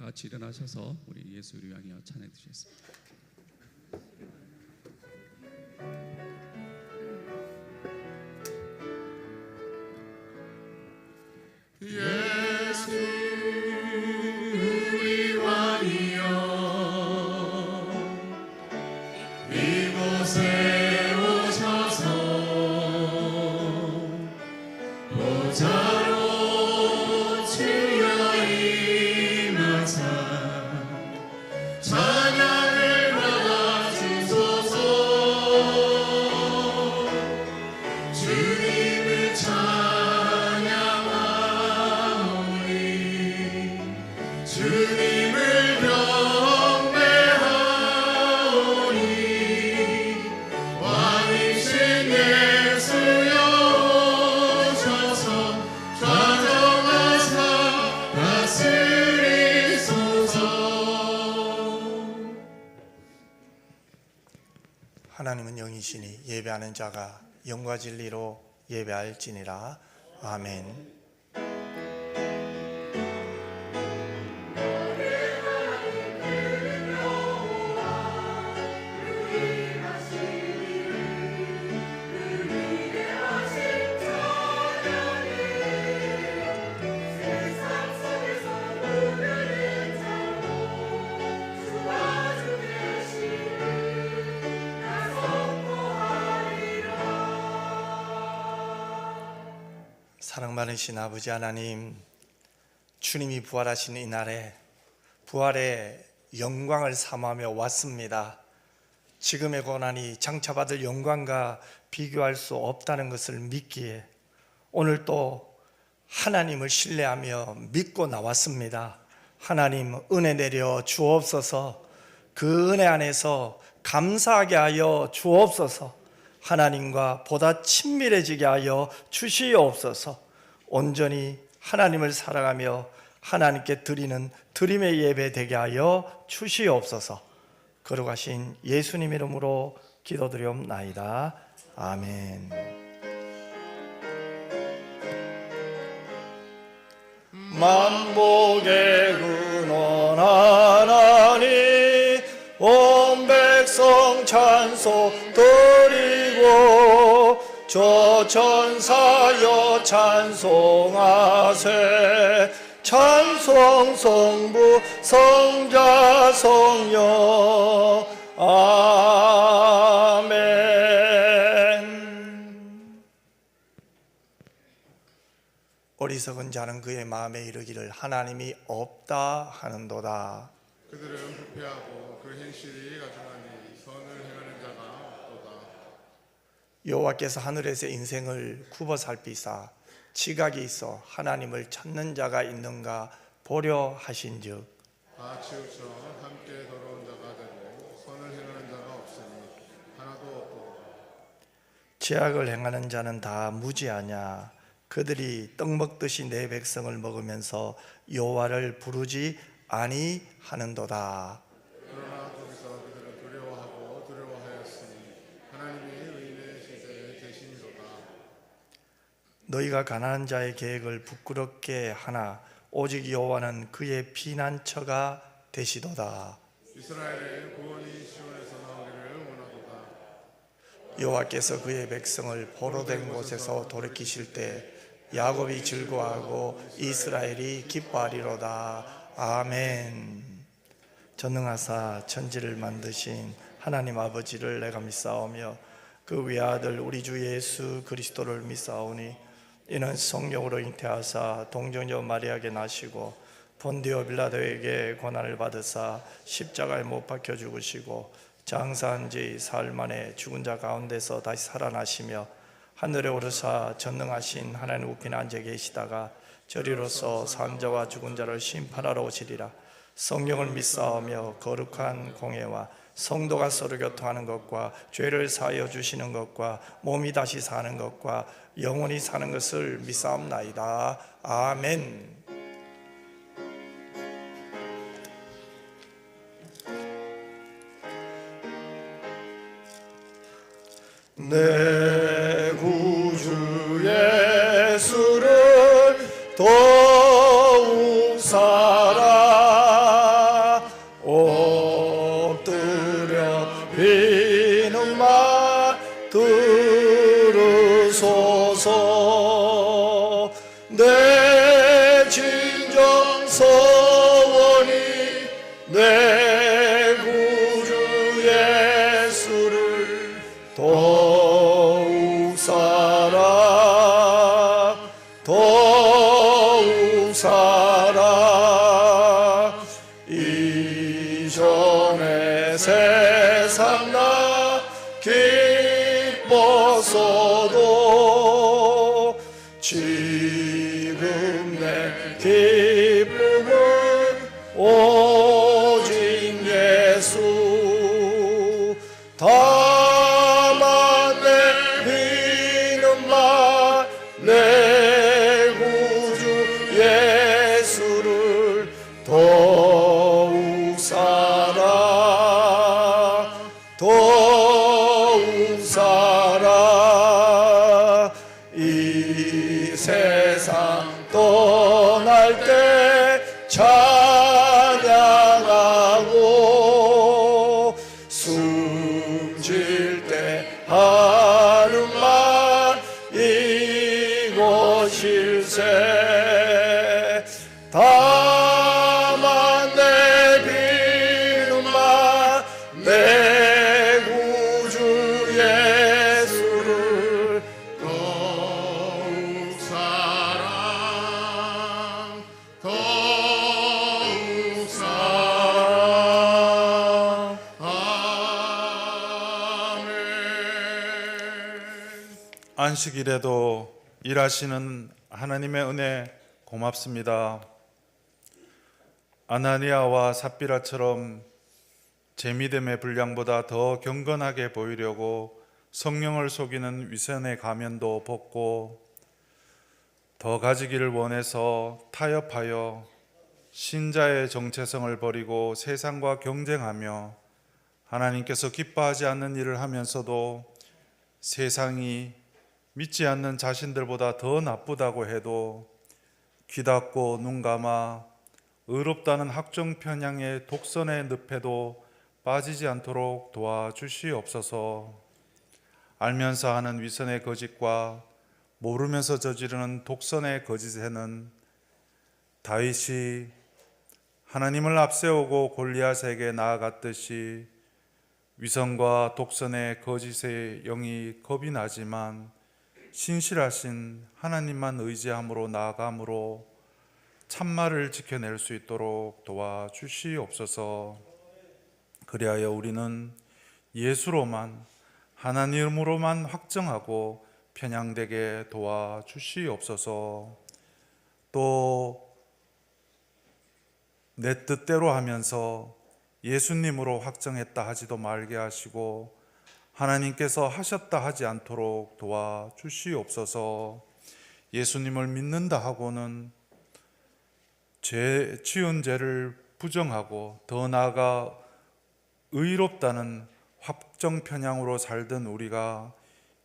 다 같이 일어나셔서 우리 예수를 위하여 찬양해 주시겠습니다. 예수 위하여 이곳에 오셔서 보좌로 주여 임하사 찬양을 받아주소서. 주님을 주님을 경배하오니 왕이신 예수여 오셔서 좌정하사 다스리소서. 하나님은 영이시니 예배하는 자가 영과 진리로 예배할지니라. 아멘. 사랑 많으신 아버지 하나님, 주님이 부활하신 이날에 부활의 영광을 삼하며 왔습니다. 지금의 고난이 장차받을 영광과 비교할 수 없다는 것을 믿기에 오늘 또 하나님을 신뢰하며 믿고 나왔습니다. 하나님, 은혜 내려 주옵소서. 그 은혜 안에서 감사하게 하여 주옵소서. 하나님과 보다 친밀해지게 하여 주시옵소서. 온전히 하나님을 사랑하며 하나님께 드리는 드림의 예배 되게 하여 주시옵소서. 거룩하신 예수님 이름으로 기도드리옵나이다. 아멘. 만복의 근원 하나님, 온 백성 찬송 드리고 조천사여 찬송하세. 찬송 성부 성자 성령. 아멘. 어리석은 자는 그의 마음에 이르기를 하나님이 없다 하는도다. 그들은 부패하고 그 행실이 가증하니 선을 행하는 자가 없도다. 여호와께서 하늘에서 인생을 굽어 살피사 지각이 있어 하나님을 찾는 자가 있는가 보려 하신즉 다 치우쳐 함께 더러운 자가 되고 선을 행하는 자가 없으니 하나도 없도다. 죄악을 행하는 자는 다 무지하냐. 그들이 떡 먹듯이 내 백성을 먹으면서 여호와를 부르지 아니하는도다. 그러나 거기서 그들은 두려워하고 두려워하였으니 하나님이 의인의 시대에 계시니로다. 너희가 가난한 자의 계획을 부끄럽게 하나 오직 여호와는 그의 피난처가 되시도다. 이스라엘의 구원이 시온에서 나오기를 원하도다. 여호와께서 그의 백성을 포로된 곳에서 돌이키실 때 야곱이 즐거워하고 이스라엘이 기뻐하리로다. 아멘. 전능하사 천지를 만드신 하나님 아버지를 내가 믿사오며 그 외아들 우리 주 예수 그리스도를 믿사오니 이는 성령으로 잉태하사 동정녀 마리아에게 나시고 본디오 빌라도에게 고난을 받으사 십자가에 못 박혀 죽으시고 장사한 지 사흘 만에 죽은 자 가운데서 다시 살아나시며 하늘에 오르사 전능하신 하나님 우편에 앉아 계시다가 저리로서 산자와 죽은 자를 심판하러 오시리라. 성령을 믿사오며 거룩한 공예와 성도가 서로 교통하는 것과 죄를 사하여 주시는 것과 몸이 다시 사는 것과 영원히 사는 것을 믿사옵나이다. 아멘. 내 구주 예수를 더욱 사랑 소원이 내 구주 예수를 더욱 사랑 더욱 사랑 이전에 세상 나 기뻤어도 지금 내 기쁨은 오직 예수 다만 내 비는만 내 구주 예수를 더욱 사랑 더욱 사랑 이 세상 떠날 때 찬양하고 숨질 때 하는 말 이것일세 다만 내 비는만 내 구주 예수를 더욱 사랑 더욱 사랑 아멘. 안식일에도 일하시는 하나님의 은혜 고맙습니다. 아나니아와 삽비라처럼 제 믿음의 분량보다 더 경건하게 보이려고 성령을 속이는 위선의 가면도 벗고 더 가지기를 원해서 타협하여 신자의 정체성을 버리고 세상과 경쟁하며 하나님께서 기뻐하지 않는 일을 하면서도 세상이 믿지 않는 자신들보다 더 나쁘다고 해도 귀 닫고 눈 감아 의롭다는 학종 편향의 독선의 늪에도 빠지지 않도록 도와주시옵소서. 알면서 하는 위선의 거짓과 모르면서 저지르는 독선의 거짓에는 다윗이 하나님을 앞세우고 골리앗에게 나아갔듯이 위선과 독선의 거짓의 영이 겁이 나지만 신실하신 하나님만 의지함으로 나아감으로 참말을 지켜낼 수 있도록 도와주시옵소서. 그리하여 우리는 예수로만 하나님으로만 확정하고 편향되게 도와주시옵소서. 또 내 뜻대로 하면서 예수님으로 확정했다 하지도 말게 하시고 하나님께서 하셨다 하지 않도록 도와주시옵소서. 예수님을 믿는다 하고는 지은 죄를 부정하고 더 나아가 의롭다는 확정 편향으로 살던 우리가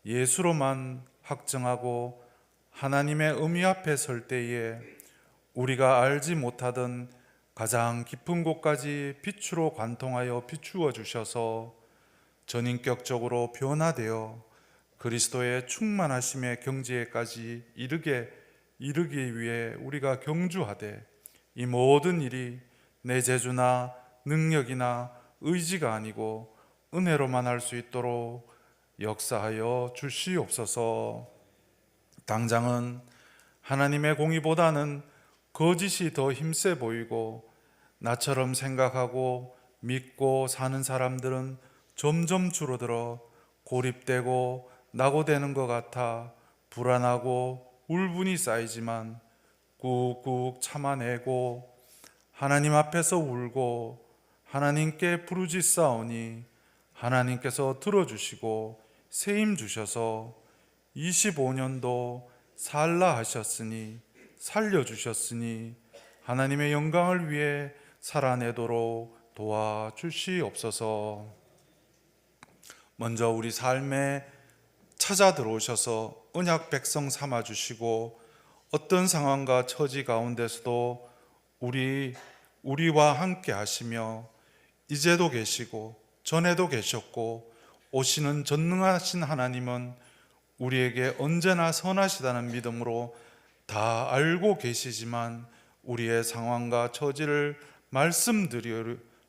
예수로만 확정하고 하나님의 의미 앞에 설 때에 우리가 알지 못하던 가장 깊은 곳까지 빛으로 관통하여 비추어 주셔서 전인격적으로 변화되어 그리스도의 충만하심의 경지에까지 이르기 위해 우리가 경주하되 이 모든 일이 내 재주나 능력이나 의지가 아니고 은혜로만 할 수 있도록 역사하여 주시옵소서. 당장은 하나님의 공의보다는 거짓이 더 힘세 보이고 나처럼 생각하고 믿고 사는 사람들은 점점 줄어들어 고립되고 낙오되는 것 같아 불안하고 울분이 쌓이지만 꾹꾹 참아내고 하나님 앞에서 울고 하나님께 부르짖사오니 하나님께서 들어주시고 세임 주셔서 25년도 살라 하셨으니 살려주셨으니 하나님의 영광을 위해 살아내도록 도와주시옵소서. 먼저 우리 삶에 찾아 들어오셔서 언약 백성 삼아주시고 어떤 상황과 처지 가운데서도 우리와 함께 하시며 이제도 계시고 전에도 계셨고 오시는 전능하신 하나님은 우리에게 언제나 선하시다는 믿음으로 다 알고 계시지만 우리의 상황과 처지를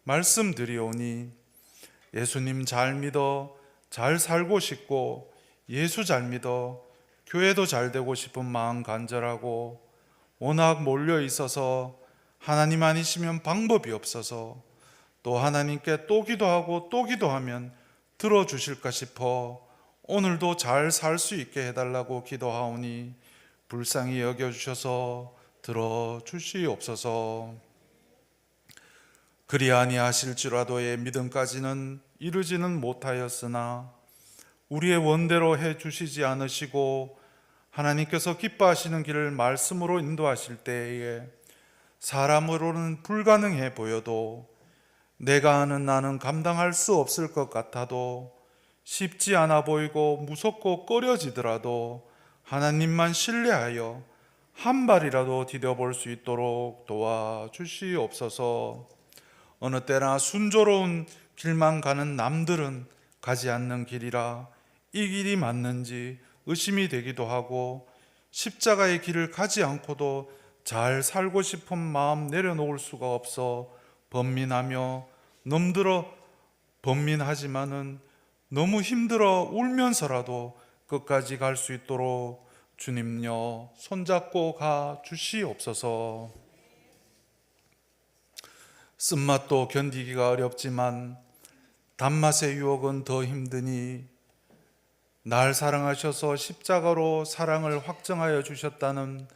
말씀드리오니 예수님 잘 믿어 잘 살고 싶고 예수 잘 믿어 교회도 잘 되고 싶은 마음 간절하고 워낙 몰려 있어서 하나님 아니시면 방법이 없어서 또 하나님께 또 기도하고 또 기도하면 들어주실까 싶어 오늘도 잘 살 수 있게 해달라고 기도하오니 불쌍히 여겨주셔서 들어주시옵소서. 그리 아니하실지라도의 믿음까지는 이르지는 못하였으나 우리의 원대로 해주시지 않으시고 하나님께서 기뻐하시는 길을 말씀으로 인도하실 때에 사람으로는 불가능해 보여도 내가 아는 나는 감당할 수 없을 것 같아도 쉽지 않아 보이고 무섭고 꺼려지더라도 하나님만 신뢰하여 한 발이라도 디뎌볼 수 있도록 도와주시옵소서. 어느 때나 순조로운 길만 가는 남들은 가지 않는 길이라 이 길이 맞는지 의심이 되기도 하고 십자가의 길을 가지 않고도 잘 살고 싶은 마음 내려놓을 수가 없어 번민하며 넘들어 번민하지만은 너무 힘들어 울면서라도 끝까지 갈 수 있도록 주님여 손잡고 가 주시옵소서. 쓴맛도 견디기가 어렵지만 단맛의 유혹은 더 힘드니 날 사랑하셔서 십자가로 사랑을 확정하여 주셨다는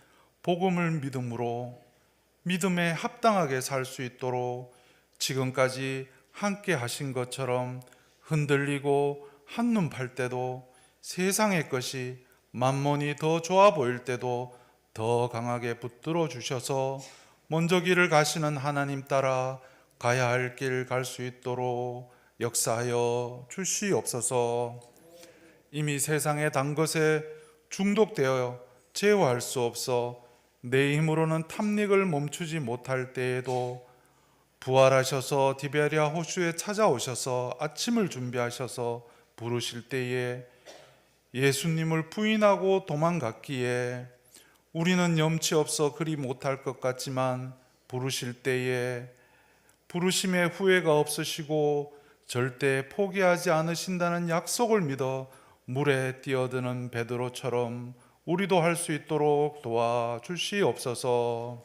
복음을 믿음으로 믿음에 합당하게 살 수 있도록 지금까지 함께 하신 것처럼 흔들리고 한눈 팔 때도 세상의 것이 만몬이 더 좋아 보일 때도 더 강하게 붙들어 주셔서 먼저 길을 가시는 하나님 따라 가야 할 길 갈 수 있도록 역사하여 주시옵소서. 이미 세상의 단 것에 중독되어 제어할 수 없어 내 힘으로는 탐닉을 멈추지 못할 때에도 부활하셔서 디베랴 호수에 찾아오셔서 아침을 준비하셔서 부르실 때에 예수님을 부인하고 도망갔기에 우리는 염치 없어 그리 못할 것 같지만 부르실 때에 부르심에 후회가 없으시고 절대 포기하지 않으신다는 약속을 믿어 물에 뛰어드는 베드로처럼 우리도 할 수 있도록 도와주시옵소서.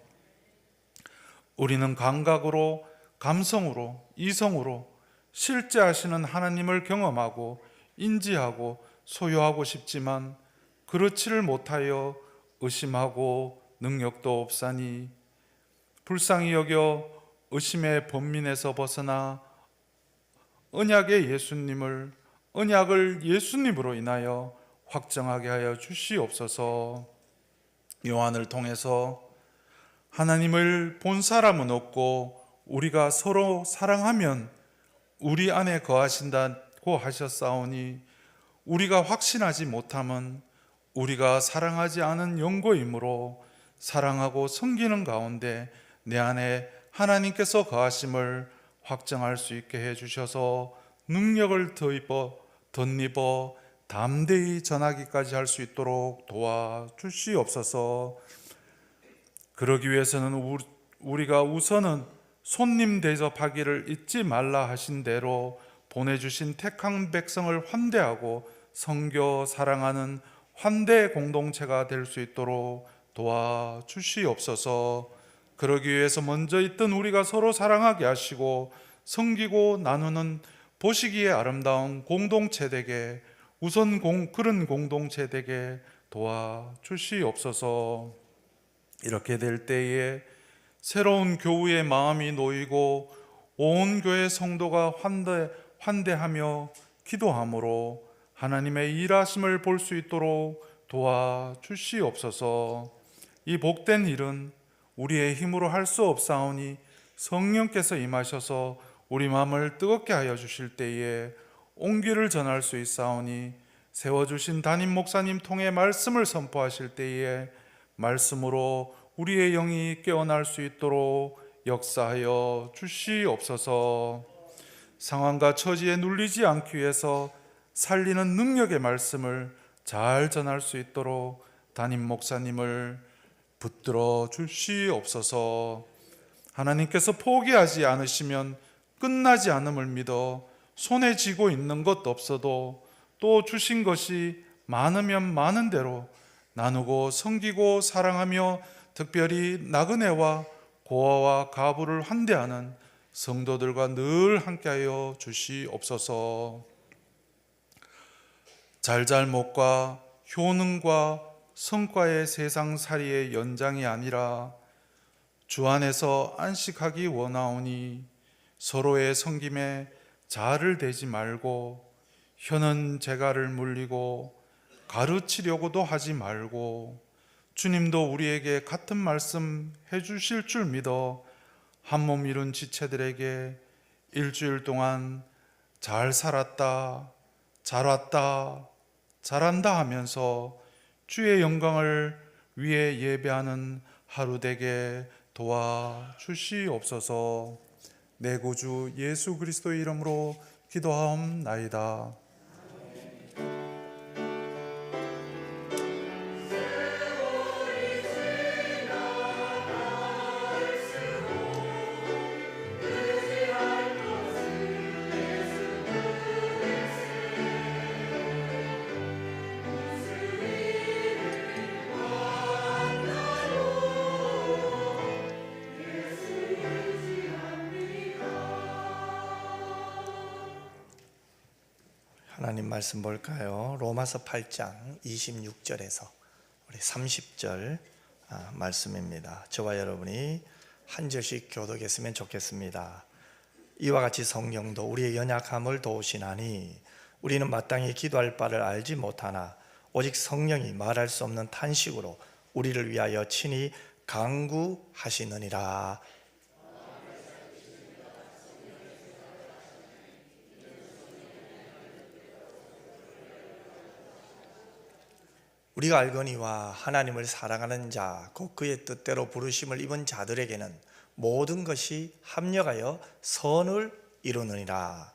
우리는 감각으로, 감성으로, 이성으로 실제 하시는 하나님을 경험하고 인지하고 소유하고 싶지만 그렇지를 못하여 의심하고 능력도 없사니 불쌍히 여겨 의심의 번민에서 벗어나 언약을 예수님으로 인하여 확정하게 하여 주시옵소서. 요한을 통해서 하나님을 본 사람은 없고 우리가 서로 사랑하면 우리 안에 거하신다고 하셨사오니 우리가 확신하지 못함은 우리가 사랑하지 않은 연고이므로 사랑하고 섬기는 가운데 내 안에 하나님께서 거하심을 확정할 수 있게 해주셔서 능력을 덧입어 담대히 전하기까지 할 수 있도록 도와주시옵소서. 그러기 위해서는 우리가 우선은 손님 대접하기를 잊지 말라 하신 대로 보내주신 택한 백성을 환대하고 섬겨 사랑하는 환대 공동체가 될 수 있도록 도와주시옵소서. 그러기 위해서 먼저 있던 우리가 서로 사랑하게 하시고 섬기고 나누는 보시기에 아름다운 공동체 되게 우선 그런 공동체 되게 도와주시옵소서. 이렇게 될 때에 새로운 교우의 마음이 놓이고 온 교회 성도가 환대하며 기도함으로 하나님의 일하심을 볼 수 있도록 도와주시옵소서. 이 복된 일은 우리의 힘으로 할 수 없사오니 성령께서 임하셔서 우리 마음을 뜨겁게 하여 주실 때에 온기를 전할 수 있사오니 세워주신 담임 목사님 통해 말씀을 선포하실 때에 말씀으로 우리의 영이 깨어날 수 있도록 역사하여 주시옵소서. 상황과 처지에 눌리지 않기 위해서 살리는 능력의 말씀을 잘 전할 수 있도록 담임 목사님을 붙들어 주시옵소서. 하나님께서 포기하지 않으시면 끝나지 않음을 믿어 손에 쥐고 있는 것 없어도 또 주신 것이 많으면 많은 대로 나누고 섬기고 사랑하며 특별히 나그네와 고아와 가부를 환대하는 성도들과 늘 함께하여 주시옵소서. 잘잘못과 효능과 성과의 세상살이의 연장이 아니라 주 안에서 안식하기 원하오니 서로의 섬김에 자아를 대지 말고 혀는 재갈을 물리고 가르치려고도 하지 말고 주님도 우리에게 같은 말씀 해주실 줄 믿어 한 몸 이룬 지체들에게 일주일 동안 잘 살았다, 잘 왔다, 잘한다 하면서 주의 영광을 위해 예배하는 하루 되게 도와주시옵소서. 내 구주 예수 그리스도의 이름으로 기도하옵나이다. 하나님 말씀 볼까요? 로마서 8장 26절에서 우리 30절 말씀입니다. 저와 여러분이 한 절씩 교독했으면 좋겠습니다. 이와 같이 성령도 우리의 연약함을 도우시나니 우리는 마땅히 기도할 바를 알지 못하나 오직 성령이 말할 수 없는 탄식으로 우리를 위하여 친히 간구하시느니라. 우리가 알거니와 하나님을 사랑하는 자, 곧 그의 뜻대로 부르심을 입은 자들에게는 모든 것이 합력하여 선을 이루느니라.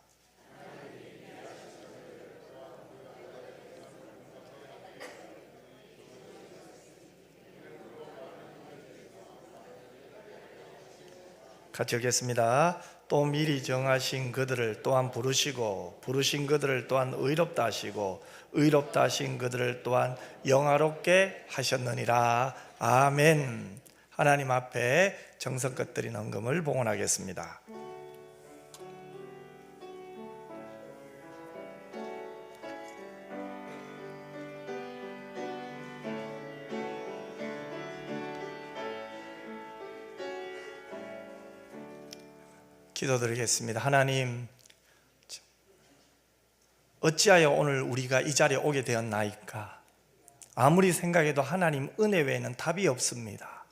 같이 읽겠습니다. 또 미리 정하신 그들을 또한 부르시고 부르신 그들을 또한 의롭다 하시고 의롭다 하신 그들을 또한 영화롭게 하셨느니라. 아멘. 하나님 앞에 정성껏 드린 헌금을 봉헌하겠습니다. 기도드리겠습니다. 하나님, 어찌하여 오늘 우리가 이 자리에 오게 되었나이까? 아무리 생각해도 하나님 은혜 외에는 답이 없습니다.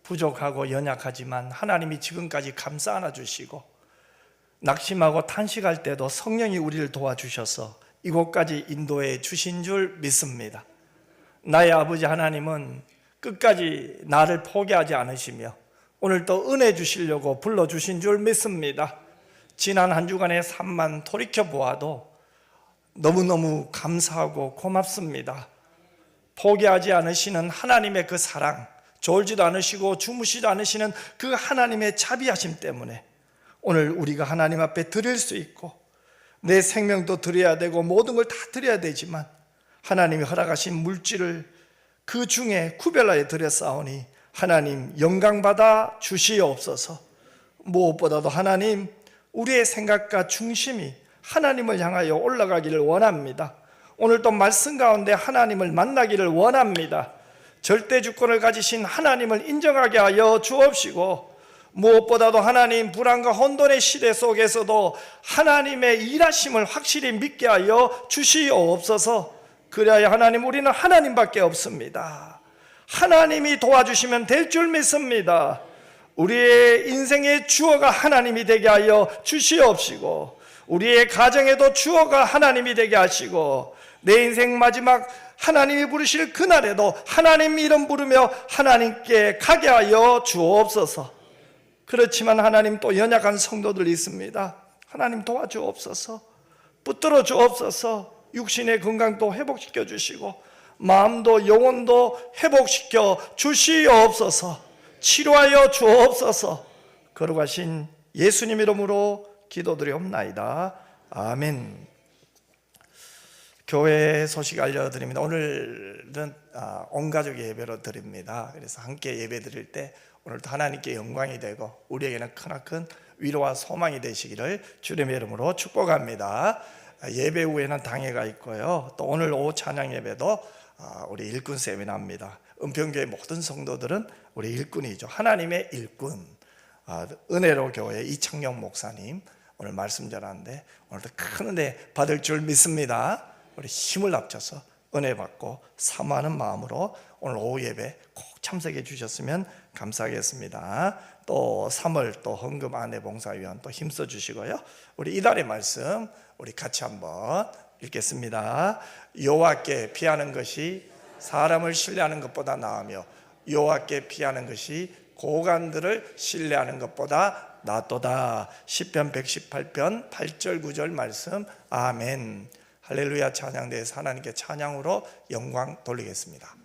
부족하고 연약하지만 하나님이 지금까지 감싸 안아주시고 낙심하고 탄식할 때도 성령이 우리를 도와주셔서 이곳까지 인도해 주신 줄 믿습니다. 나의 아버지 하나님은 끝까지 나를 포기하지 않으시며 오늘 또 은혜 주시려고 불러주신 줄 믿습니다. 지난 한 주간의 삶만 돌이켜보아도 너무너무 감사하고 고맙습니다. 포기하지 않으시는 하나님의 그 사랑, 졸지도 않으시고 주무시지도 않으시는 그 하나님의 자비하심 때문에 오늘 우리가 하나님 앞에 드릴 수 있고 내 생명도 드려야 되고 모든 걸 다 드려야 되지만 하나님이 허락하신 물질을 그 중에 구별하여 드렸사오니 하나님 영광받아 주시옵소서. 무엇보다도 하나님 우리의 생각과 중심이 하나님을 향하여 올라가기를 원합니다. 오늘도 말씀 가운데 하나님을 만나기를 원합니다. 절대 주권을 가지신 하나님을 인정하게 하여 주옵시고 무엇보다도 하나님 불안과 혼돈의 시대 속에서도 하나님의 일하심을 확실히 믿게 하여 주시옵소서. 그래야 하나님 우리는 하나님밖에 없습니다. 하나님이 도와주시면 될 줄 믿습니다. 우리의 인생의 주어가 하나님이 되게 하여 주시옵시고 우리의 가정에도 주어가 하나님이 되게 하시고 내 인생 마지막 하나님이 부르실 그날에도 하나님 이름 부르며 하나님께 가게 하여 주옵소서. 그렇지만 하나님 또 연약한 성도들이 있습니다. 하나님 도와주옵소서. 붙들어 주옵소서. 육신의 건강도 회복시켜 주시고 마음도 영혼도 회복시켜 주시옵소서. 치료하여 주옵소서. 걸어가신 예수님 이름으로 기도드리옵나이다. 아멘. 교회 소식 알려드립니다. 오늘은 온 가족 예배로 드립니다. 그래서 함께 예배 드릴 때 오늘도 하나님께 영광이 되고 우리에게는 크나큰 위로와 소망이 되시기를 주님의 이름으로 축복합니다. 예배 후에는 당회가 있고요. 또 오늘 오후 찬양 예배도 우리 일꾼 세미나입니다. 은평교회 모든 성도들은 우리 일꾼이죠. 하나님의 일꾼. 은혜로 교회 이창용 목사님 오늘 말씀 전하는데 오늘도 큰 은혜 받을 줄 믿습니다. 우리 힘을 합쳐서 은혜 받고 사모하는 마음으로 오늘 오후 예배 꼭 참석해 주셨으면 감사하겠습니다. 또 3월 또 헌금 아내 봉사위원 또 힘써 주시고요. 우리 이달의 말씀 우리 같이 한번 읽겠습니다. 여호와께 피하는 것이 사람을 신뢰하는 것보다 나으며 여호와께 피하는 것이 고관들을 신뢰하는 것보다 낫도다. 시편 118편 8절 9절 말씀. 아멘. 할렐루야. 찬양대에서 하나님께 찬양으로 영광 돌리겠습니다.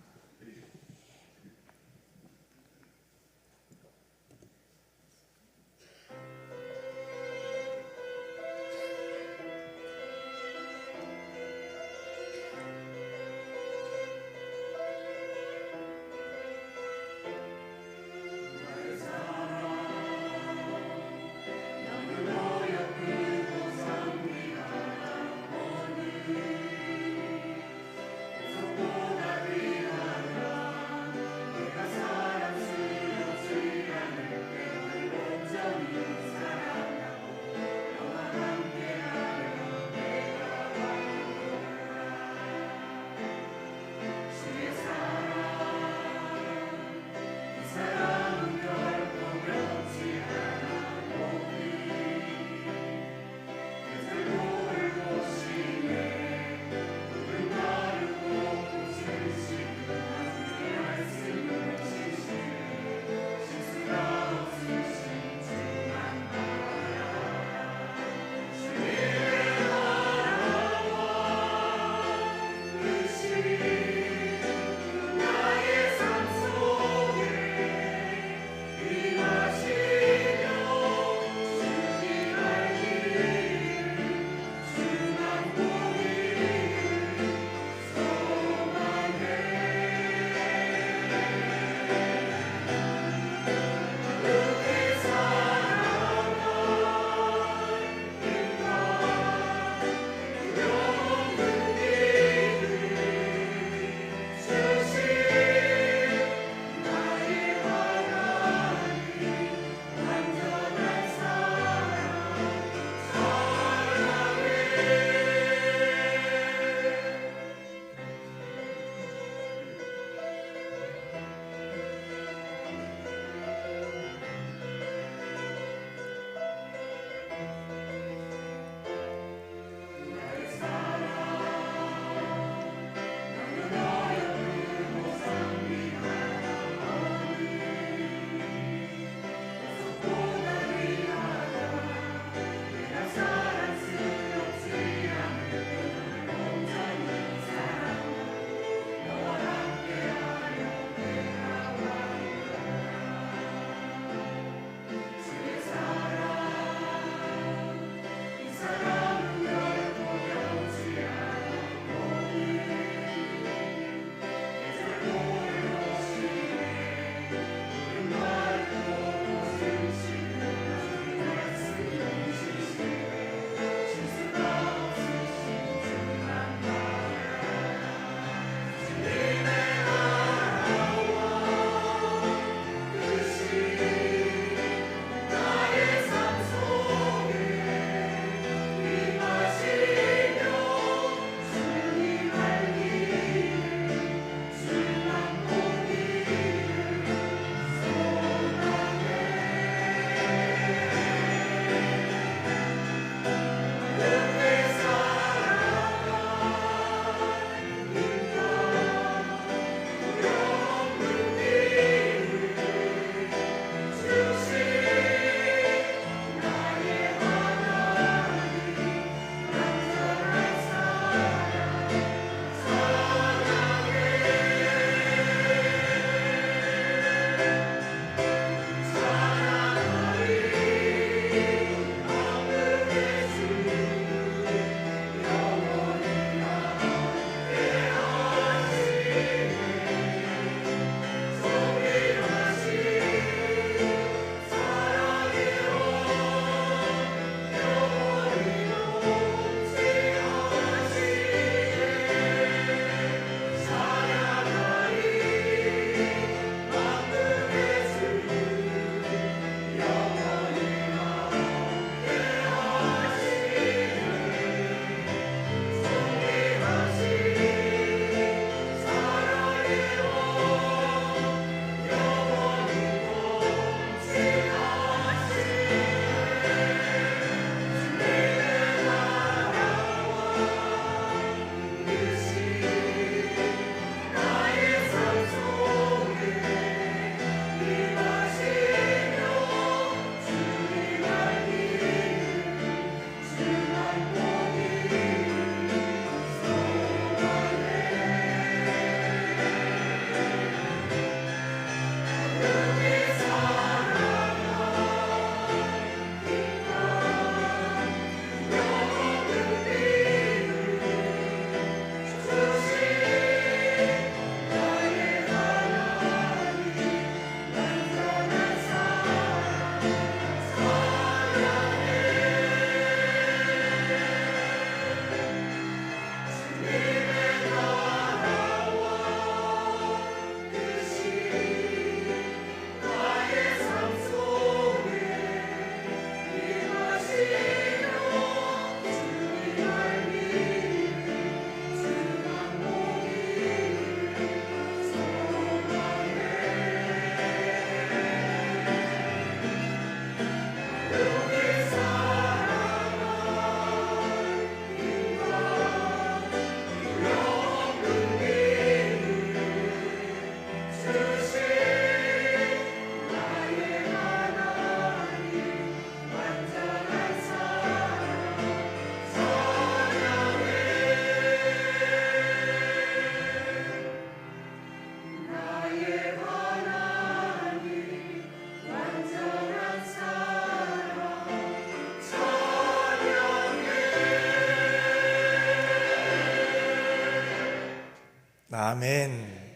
아멘.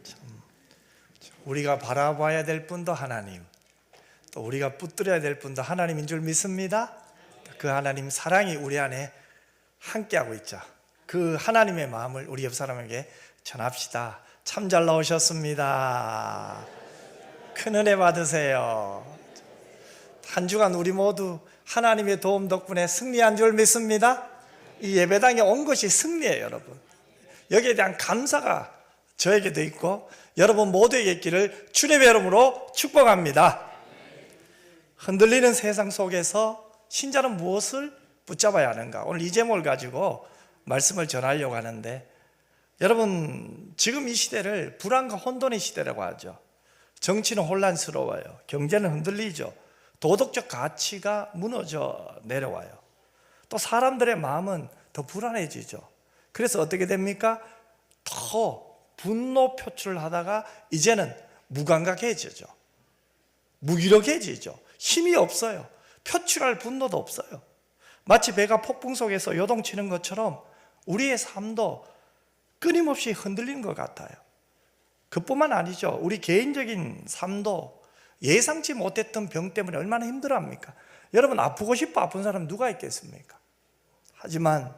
참, 우리가 바라봐야 될 분도 하나님, 또 우리가 붙들어야 될 분도 하나님인 줄 믿습니다. 그 하나님 사랑이 우리 안에 함께하고 있죠. 그 하나님의 마음을 우리 옆 사람에게 전합시다. 참 잘 나오셨습니다. 큰 은혜 받으세요. 한 주간 우리 모두 하나님의 도움 덕분에 승리한 줄 믿습니다. 이 예배당에 온 것이 승리예요, 여러분. 여기에 대한 감사가 저에게도 있고 여러분 모두에게 있기를 주님의 이름으로 축복합니다. 흔들리는 세상 속에서 신자는 무엇을 붙잡아야 하는가? 오늘 이 제목을 가지고 말씀을 전하려고 하는데, 여러분 지금 이 시대를 불안과 혼돈의 시대라고 하죠. 정치는 혼란스러워요. 경제는 흔들리죠. 도덕적 가치가 무너져 내려와요. 또 사람들의 마음은 더 불안해지죠. 그래서 어떻게 됩니까? 더 분노 표출을 하다가 이제는 무감각해지죠. 무기력해지죠. 힘이 없어요. 표출할 분노도 없어요. 마치 배가 폭풍 속에서 요동치는 것처럼 우리의 삶도 끊임없이 흔들리는 것 같아요. 그뿐만 아니죠. 우리 개인적인 삶도 예상치 못했던 병 때문에 얼마나 힘들어합니까? 여러분 아프고 싶어 아픈 사람 누가 있겠습니까? 하지만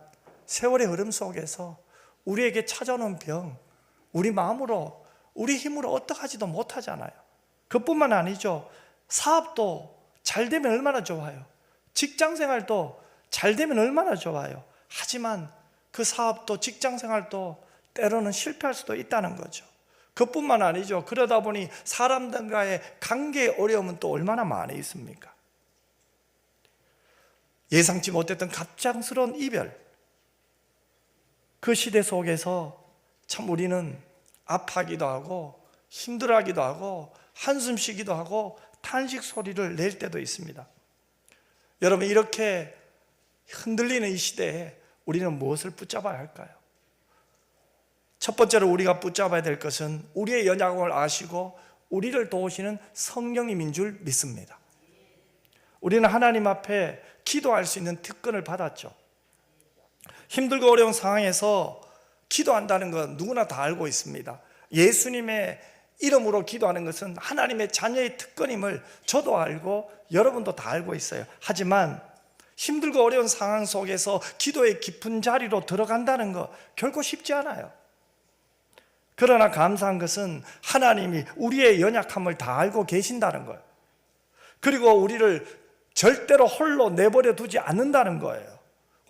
세월의 흐름 속에서 우리에게 찾아오는 병, 우리 마음으로, 우리 힘으로 어떻게 하지도 못하잖아요. 그뿐만 아니죠. 사업도 잘 되면 얼마나 좋아요. 직장생활도 잘 되면 얼마나 좋아요. 하지만 그 사업도 직장생활도 때로는 실패할 수도 있다는 거죠. 그뿐만 아니죠. 그러다 보니 사람들과의 관계의 어려움은 또 얼마나 많이 있습니까? 예상치 못했던 갑작스러운 이별, 그 시대 속에서 참 우리는 아파하기도 하고 힘들어하기도 하고 한숨 쉬기도 하고 탄식 소리를 낼 때도 있습니다. 여러분 이렇게 흔들리는 이 시대에 우리는 무엇을 붙잡아야 할까요? 첫 번째로 우리가 붙잡아야 될 것은 우리의 연약함을 아시고 우리를 도우시는 성령님인 줄 믿습니다. 우리는 하나님 앞에 기도할 수 있는 특권을 받았죠. 힘들고 어려운 상황에서 기도한다는 건 누구나 다 알고 있습니다. 예수님의 이름으로 기도하는 것은 하나님의 자녀의 특권임을 저도 알고 여러분도 다 알고 있어요. 하지만 힘들고 어려운 상황 속에서 기도의 깊은 자리로 들어간다는 거 결코 쉽지 않아요. 그러나 감사한 것은 하나님이 우리의 연약함을 다 알고 계신다는 거예요. 그리고 우리를 절대로 홀로 내버려 두지 않는다는 거예요.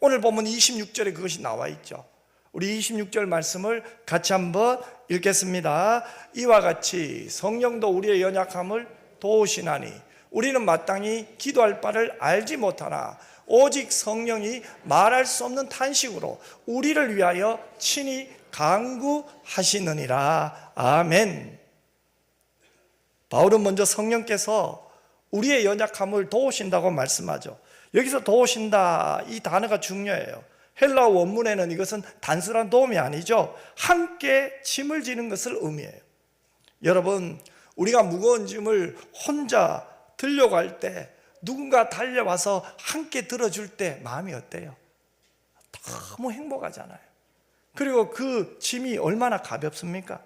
오늘 보면 26절에 그것이 나와 있죠. 우리 26절 말씀을 같이 한번 읽겠습니다. 이와 같이 성령도 우리의 연약함을 도우시나니 우리는 마땅히 기도할 바를 알지 못하나 오직 성령이 말할 수 없는 탄식으로 우리를 위하여 친히 간구하시느니라. 아멘. 바울은 먼저 성령께서 우리의 연약함을 도우신다고 말씀하죠. 여기서 도우신다 이 단어가 중요해요. 헬라어 원문에는 이것은 단순한 도움이 아니죠. 함께 짐을 지는 것을 의미해요. 여러분 우리가 무거운 짐을 혼자 들려고 할 때 누군가 달려와서 함께 들어줄 때 마음이 어때요? 너무 행복하잖아요. 그리고 그 짐이 얼마나 가볍습니까?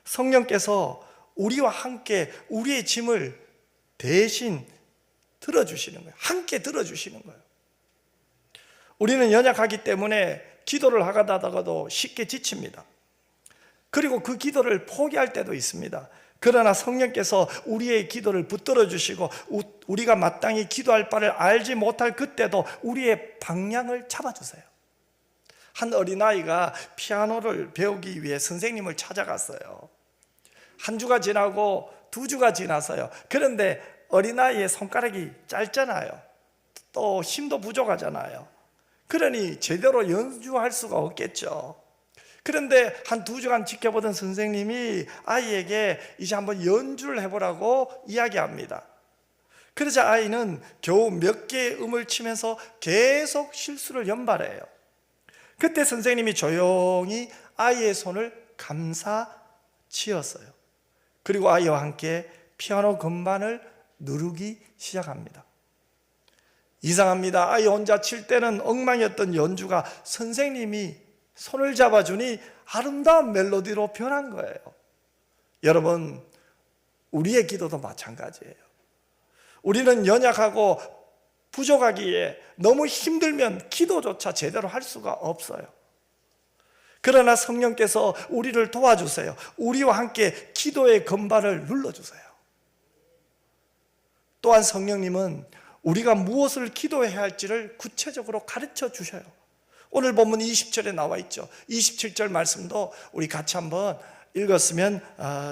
성령께서 우리와 함께 우리의 짐을 대신 들어주시는 거예요. 함께 들어주시는 거예요. 우리는 연약하기 때문에 기도를 하다가도 쉽게 지칩니다. 그리고 그 기도를 포기할 때도 있습니다. 그러나 성령께서 우리의 기도를 붙들어 주시고 우리가 마땅히 기도할 바를 알지 못할 그때도 우리의 방향을 잡아주세요. 한 어린아이가 피아노를 배우기 위해 선생님을 찾아갔어요. 한 주가 지나고 두 주가 지나서요. 그런데 어린아이의 손가락이 짧잖아요. 또 힘도 부족하잖아요. 그러니 제대로 연주할 수가 없겠죠. 그런데 한 두 주간 지켜보던 선생님이 아이에게 이제 한번 연주를 해보라고 이야기합니다. 그러자 아이는 겨우 몇 개의 음을 치면서 계속 실수를 연발해요. 그때 선생님이 조용히 아이의 손을 감싸쥐었어요. 그리고 아이와 함께 피아노 건반을 누르기 시작합니다. 이상합니다. 아이 혼자 칠 때는 엉망이었던 연주가 선생님이 손을 잡아주니 아름다운 멜로디로 변한 거예요. 여러분, 우리의 기도도 마찬가지예요. 우리는 연약하고 부족하기에 너무 힘들면 기도조차 제대로 할 수가 없어요. 그러나 성령께서 우리를 도와주세요. 우리와 함께 기도의 건반을 눌러주세요. 또한 성령님은 우리가 무엇을 기도해야 할지를 구체적으로 가르쳐 주셔요. 오늘 본문 20절에 나와 있죠. 27절 말씀도 우리 같이 한번 읽었으면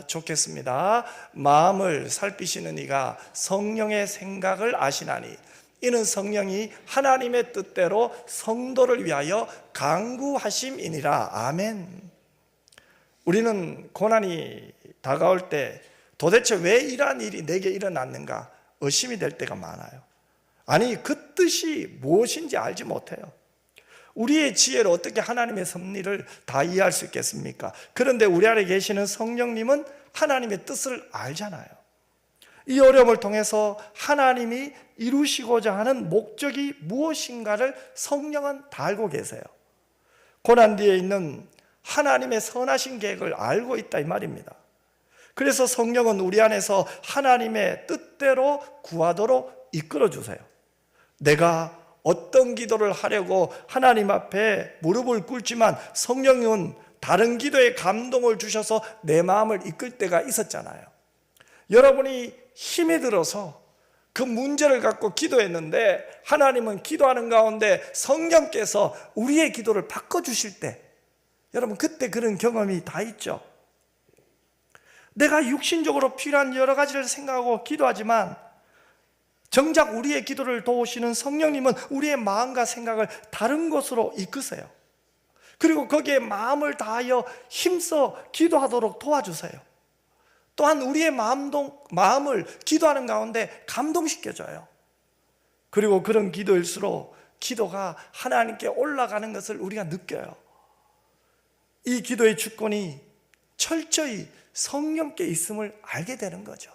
좋겠습니다. 마음을 살피시는 이가 성령의 생각을 아시나니 이는 성령이 하나님의 뜻대로 성도를 위하여 간구하심이니라. 아멘. 우리는 고난이 다가올 때 도대체 왜 이러한 일이 내게 일어났는가 의심이 될 때가 많아요. 아니, 그 뜻이 무엇인지 알지 못해요. 우리의 지혜로 어떻게 하나님의 섭리를 다 이해할 수 있겠습니까? 그런데 우리 안에 계시는 성령님은 하나님의 뜻을 알잖아요. 이 어려움을 통해서 하나님이 이루시고자 하는 목적이 무엇인가를 성령은 다 알고 계세요. 고난 뒤에 있는 하나님의 선하신 계획을 알고 있다 이 말입니다. 그래서 성령은 우리 안에서 하나님의 뜻대로 구하도록 이끌어 주세요. 내가 어떤 기도를 하려고 하나님 앞에 무릎을 꿇지만 성령은 다른 기도에 감동을 주셔서 내 마음을 이끌 때가 있었잖아요. 여러분이 힘이 들어서 그 문제를 갖고 기도했는데 하나님은 기도하는 가운데 성령께서 우리의 기도를 바꿔주실 때, 여러분 그때 그런 경험이 다 있죠. 내가 육신적으로 필요한 여러 가지를 생각하고 기도하지만 정작 우리의 기도를 도우시는 성령님은 우리의 마음과 생각을 다른 곳으로 이끄세요. 그리고 거기에 마음을 다하여 힘써 기도하도록 도와주세요. 또한 우리의 마음을 기도하는 가운데 감동시켜줘요. 그리고 그런 기도일수록 기도가 하나님께 올라가는 것을 우리가 느껴요. 이 기도의 주권이 철저히 성령께 있음을 알게 되는 거죠.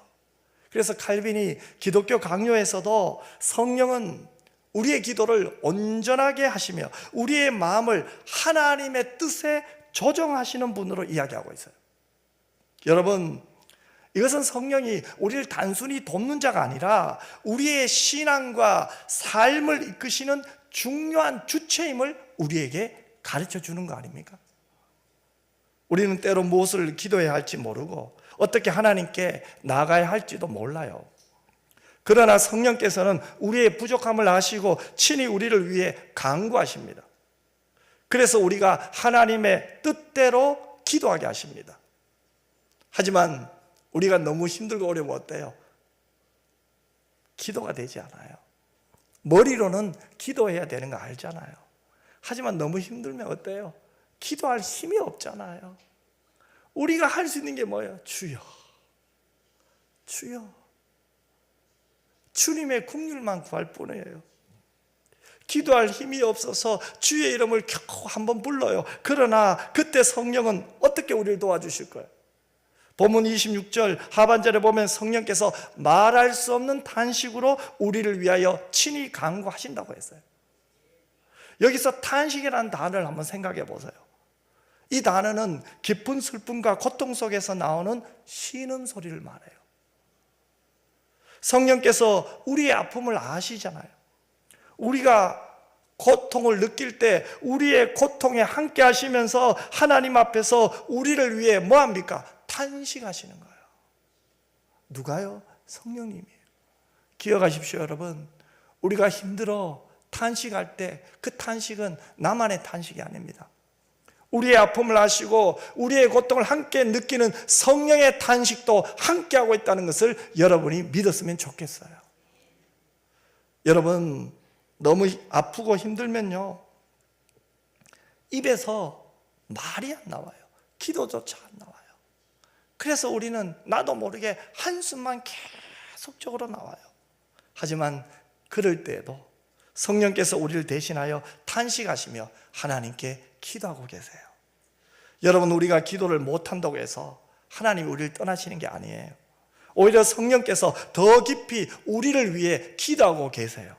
그래서 칼빈이 기독교 강요에서도 성령은 우리의 기도를 온전하게 하시며 우리의 마음을 하나님의 뜻에 조정하시는 분으로 이야기하고 있어요. 여러분, 이것은 성령이 우리를 단순히 돕는 자가 아니라 우리의 신앙과 삶을 이끄시는 중요한 주체임을 우리에게 가르쳐 주는 거 아닙니까? 우리는 때로 무엇을 기도해야 할지 모르고 어떻게 하나님께 나아가야 할지도 몰라요. 그러나 성령께서는 우리의 부족함을 아시고 친히 우리를 위해 간구하십니다. 그래서 우리가 하나님의 뜻대로 기도하게 하십니다. 하지만 우리가 너무 힘들고 어려우면 어때요? 기도가 되지 않아요. 머리로는 기도해야 되는 거 알잖아요. 하지만 너무 힘들면 어때요? 기도할 힘이 없잖아요. 우리가 할 수 있는 게 뭐예요? 주여, 주여. 주님의 긍휼만 구할 뿐이에요. 기도할 힘이 없어서 주의 이름을 겨우 한번 불러요. 그러나 그때 성령은 어떻게 우리를 도와주실 거예요? 본문 26절 하반절에 보면 성령께서 말할 수 없는 탄식으로 우리를 위하여 친히 간구하신다고 했어요. 여기서 탄식이라는 단어를 한번 생각해 보세요. 이 단어는 깊은 슬픔과 고통 속에서 나오는 쉬는 소리를 말해요. 성령께서 우리의 아픔을 아시잖아요. 우리가 고통을 느낄 때 우리의 고통에 함께 하시면서 하나님 앞에서 우리를 위해 뭐합니까? 탄식하시는 거예요. 누가요? 성령님이에요. 기억하십시오, 여러분. 우리가 힘들어 탄식할 때 그 탄식은 나만의 탄식이 아닙니다. 우리의 아픔을 아시고 우리의 고통을 함께 느끼는 성령의 탄식도 함께하고 있다는 것을 여러분이 믿었으면 좋겠어요. 여러분, 너무 아프고 힘들면요, 입에서 말이 안 나와요. 기도조차 안 나와요. 그래서 우리는 나도 모르게 한숨만 계속적으로 나와요. 하지만 그럴 때에도 성령께서 우리를 대신하여 탄식하시며 하나님께 기도하고 계세요. 여러분, 우리가 기도를 못한다고 해서 하나님이 우리를 떠나시는 게 아니에요. 오히려 성령께서 더 깊이 우리를 위해 기도하고 계세요.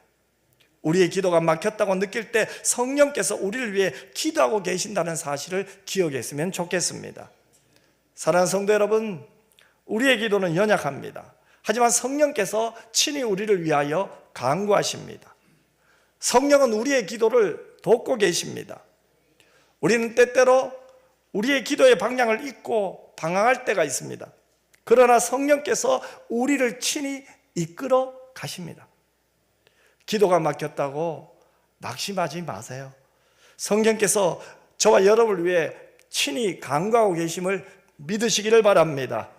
우리의 기도가 막혔다고 느낄 때 성령께서 우리를 위해 기도하고 계신다는 사실을 기억했으면 좋겠습니다. 사랑하는 성도 여러분, 우리의 기도는 연약합니다. 하지만 성령께서 친히 우리를 위하여 간구하십니다. 성령은 우리의 기도를 돕고 계십니다. 우리는 때때로 우리의 기도의 방향을 잊고 방황할 때가 있습니다. 그러나 성령께서 우리를 친히 이끌어 가십니다. 기도가 막혔다고 낙심하지 마세요. 성령께서 저와 여러분을 위해 친히 간구하고 계심을 믿으시기를 바랍니다.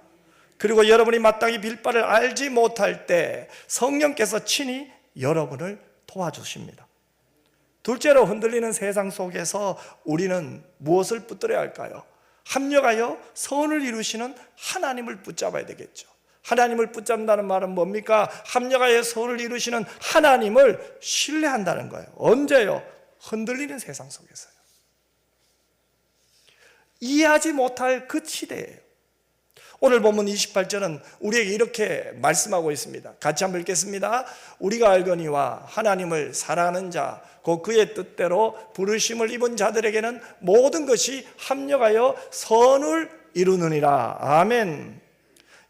그리고 여러분이 마땅히 빌 바를 알지 못할 때 성령께서 친히 여러분을 도와주십니다. 둘째로, 흔들리는 세상 속에서 우리는 무엇을 붙들어야 할까요? 합력하여 선을 이루시는 하나님을 붙잡아야 되겠죠. 하나님을 붙잡는다는 말은 뭡니까? 합력하여 선을 이루시는 하나님을 신뢰한다는 거예요. 언제요? 흔들리는 세상 속에서요. 이해하지 못할 그 시대예요. 오늘 본문 28절은 우리에게 이렇게 말씀하고 있습니다. 같이 한번 읽겠습니다. 우리가 알거니와 하나님을 사랑하는 자, 곧 그의 뜻대로 부르심을 입은 자들에게는 모든 것이 합력하여 선을 이루느니라. 아멘.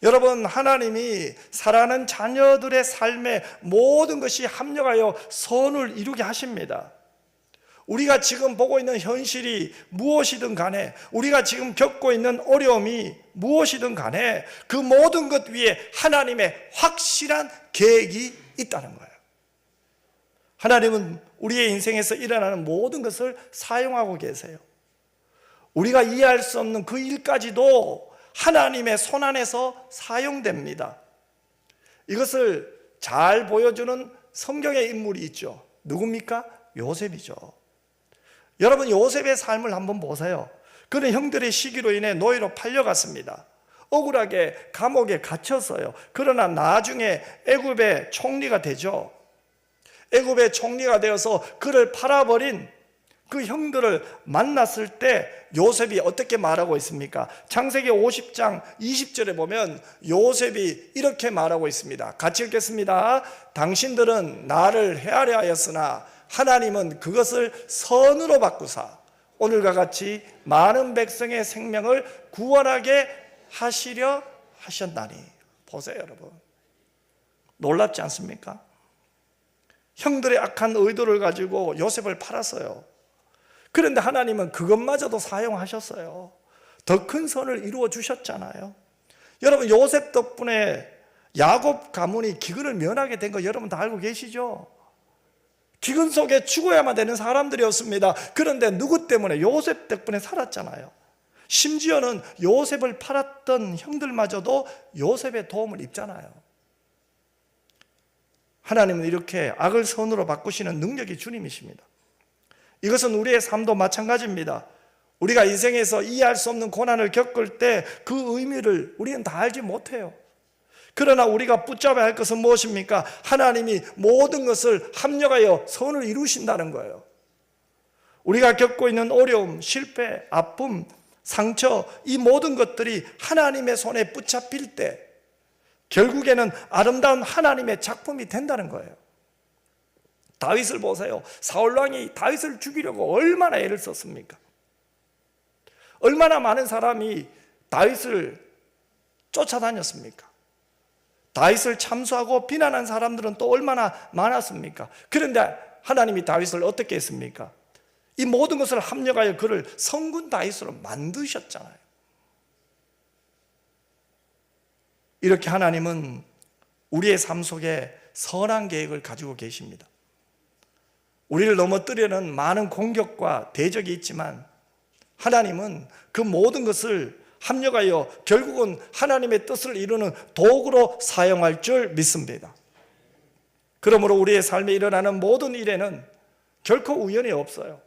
여러분, 하나님이 사랑하는 자녀들의 삶에 모든 것이 합력하여 선을 이루게 하십니다. 우리가 지금 보고 있는 현실이 무엇이든 간에, 우리가 지금 겪고 있는 어려움이 무엇이든 간에 그 모든 것 위에 하나님의 확실한 계획이 있다는 거예요. 하나님은 우리의 인생에서 일어나는 모든 것을 사용하고 계세요. 우리가 이해할 수 없는 그 일까지도 하나님의 손 안에서 사용됩니다. 이것을 잘 보여주는 성경의 인물이 있죠. 누굽니까? 요셉이죠. 여러분, 요셉의 삶을 한번 보세요. 그는 형들의 시기로 인해 노예로 팔려갔습니다. 억울하게 감옥에 갇혔어요. 그러나 나중에 애굽의 총리가 되죠. 애굽의 총리가 되어서 그를 팔아버린 그 형들을 만났을 때 요셉이 어떻게 말하고 있습니까? 창세기 50장 20절에 보면 요셉이 이렇게 말하고 있습니다. 같이 읽겠습니다. 당신들은 나를 해하려 하였으나 하나님은 그것을 선으로 바꾸사 오늘과 같이 많은 백성의 생명을 구원하게 하시려 하셨나니. 보세요, 여러분. 놀랍지 않습니까? 형들의 악한 의도를 가지고 요셉을 팔았어요. 그런데 하나님은 그것마저도 사용하셨어요. 더 큰 선을 이루어 주셨잖아요. 여러분, 요셉 덕분에 야곱 가문이 기근을 면하게 된 거 여러분 다 알고 계시죠? 기근 속에 죽어야만 되는 사람들이었습니다. 그런데 누구 때문에? 요셉 덕분에 살았잖아요. 심지어는 요셉을 팔았던 형들마저도 요셉의 도움을 입잖아요. 하나님은 이렇게 악을 선으로 바꾸시는 능력이 주님이십니다. 이것은 우리의 삶도 마찬가지입니다. 우리가 인생에서 이해할 수 없는 고난을 겪을 때 그 의미를 우리는 다 알지 못해요. 그러나 우리가 붙잡아야 할 것은 무엇입니까? 하나님이 모든 것을 합력하여 선을 이루신다는 거예요. 우리가 겪고 있는 어려움, 실패, 아픔, 상처, 이 모든 것들이 하나님의 손에 붙잡힐 때 결국에는 아름다운 하나님의 작품이 된다는 거예요. 다윗을 보세요. 사울왕이 다윗을 죽이려고 얼마나 애를 썼습니까? 얼마나 많은 사람이 다윗을 쫓아다녔습니까? 다윗을 참수하고 비난한 사람들은 또 얼마나 많았습니까? 그런데 하나님이 다윗을 어떻게 했습니까? 이 모든 것을 합력하여 그를 성군 다윗으로 만드셨잖아요. 이렇게 하나님은 우리의 삶 속에 선한 계획을 가지고 계십니다. 우리를 넘어뜨리는 많은 공격과 대적이 있지만 하나님은 그 모든 것을 합력하여 결국은 하나님의 뜻을 이루는 도구로 사용할 줄 믿습니다. 그러므로 우리의 삶에 일어나는 모든 일에는 결코 우연이 없어요.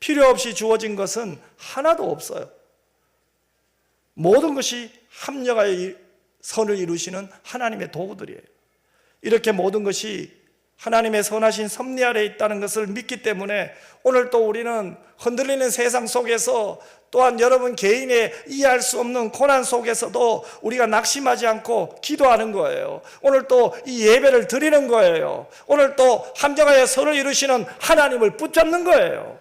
필요 없이 주어진 것은 하나도 없어요. 모든 것이 합력하여 선을 이루시는 하나님의 도구들이에요. 이렇게 모든 것이 하나님의 선하신 섭리 아래에 있다는 것을 믿기 때문에 오늘 또 우리는 흔들리는 세상 속에서 또한 여러분 개인의 이해할 수 없는 고난 속에서도 우리가 낙심하지 않고 기도하는 거예요. 오늘 또 이 예배를 드리는 거예요. 오늘 또 함정하여 선을 이루시는 하나님을 붙잡는 거예요.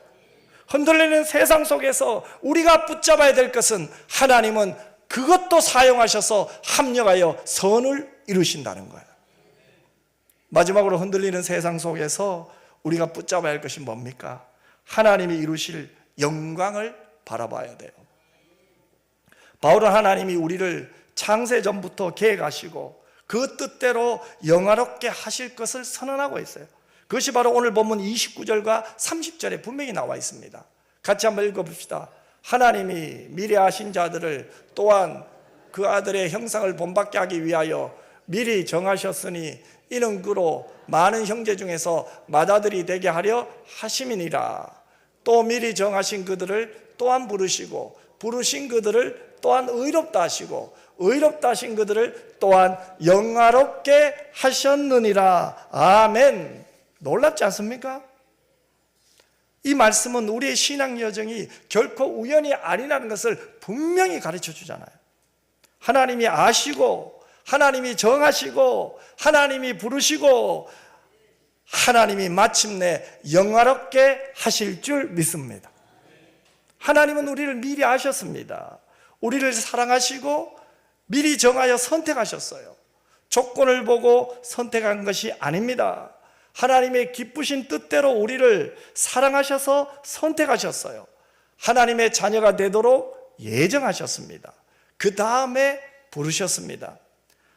흔들리는 세상 속에서 우리가 붙잡아야 될 것은 하나님은 그것도 사용하셔서 합력하여 선을 이루신다는 거예요. 마지막으로 흔들리는 세상 속에서 우리가 붙잡아야 할 것이 뭡니까? 하나님이 이루실 영광을 바라봐야 돼요. 바울은 하나님이 우리를 창세전부터 계획하시고 그 뜻대로 영화롭게 하실 것을 선언하고 있어요. 그것이 바로 오늘 본문 29절과 30절에 분명히 나와 있습니다. 같이 한번 읽어봅시다. 하나님이 미리 아신 자들을 또한 그 아들의 형상을 본받게 하기 위하여 미리 정하셨으니 이는 그로 많은 형제 중에서 맏아들이 되게 하려 하심이니라. 또 미리 정하신 그들을 또한 부르시고 부르신 그들을 또한 의롭다 하시고 의롭다 하신 그들을 또한 영화롭게 하셨느니라. 아멘. 놀랍지 않습니까? 이 말씀은 우리의 신앙 여정이 결코 우연이 아니라는 것을 분명히 가르쳐 주잖아요. 하나님이 아시고 하나님이 정하시고 하나님이 부르시고 하나님이 마침내 영화롭게 하실 줄 믿습니다. 하나님은 우리를 미리 아셨습니다. 우리를 사랑하시고 미리 정하여 선택하셨어요. 조건을 보고 선택한 것이 아닙니다. 하나님의 기쁘신 뜻대로 우리를 사랑하셔서 선택하셨어요. 하나님의 자녀가 되도록 예정하셨습니다. 그 다음에 부르셨습니다.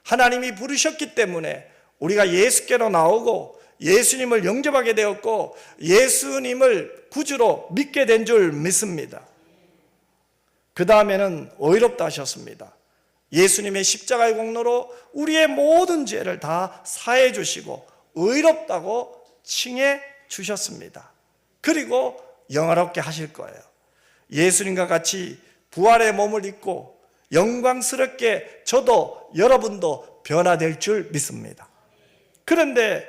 하나님이 부르셨기 때문에 우리가 예수께로 나오고 예수님을 영접하게 되었고 예수님을 구주로 믿게 된 줄 믿습니다. 그 다음에는 의롭다 하셨습니다. 예수님의 십자가의 공로로 우리의 모든 죄를 다 사해 주시고 의롭다고 칭해 주셨습니다. 그리고 영화롭게 하실 거예요. 예수님과 같이 부활의 몸을 입고 영광스럽게 저도 여러분도 변화될 줄 믿습니다. 그런데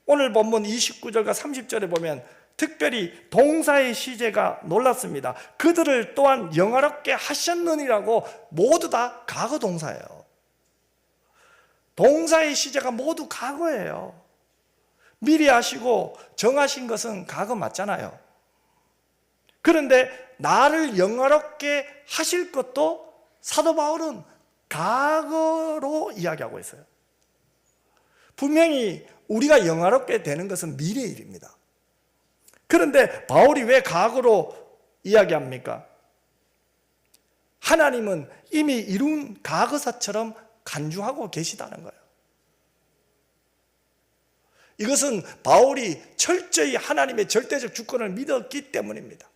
오늘 본문 29절과 30절에 보면 특별히 동사의 시제가 놀랍습니다. 그들을 또한 영화롭게 하셨느니라고 모두 다 과거 동사예요. 동사의 시제가 모두 과거예요. 미리 하시고 정하신 것은 과거 맞잖아요. 그런데 나를 영화롭게 하실 것도 사도 바울은 과거로 이야기하고 있어요. 분명히 우리가 영화롭게 되는 것은 미래의 일입니다. 그런데 바울이 왜 과거로 이야기합니까? 하나님은 이미 이룬 과거사처럼 간주하고 계시다는 거예요. 이것은 바울이 철저히 하나님의 절대적 주권을 믿었기 때문입니다.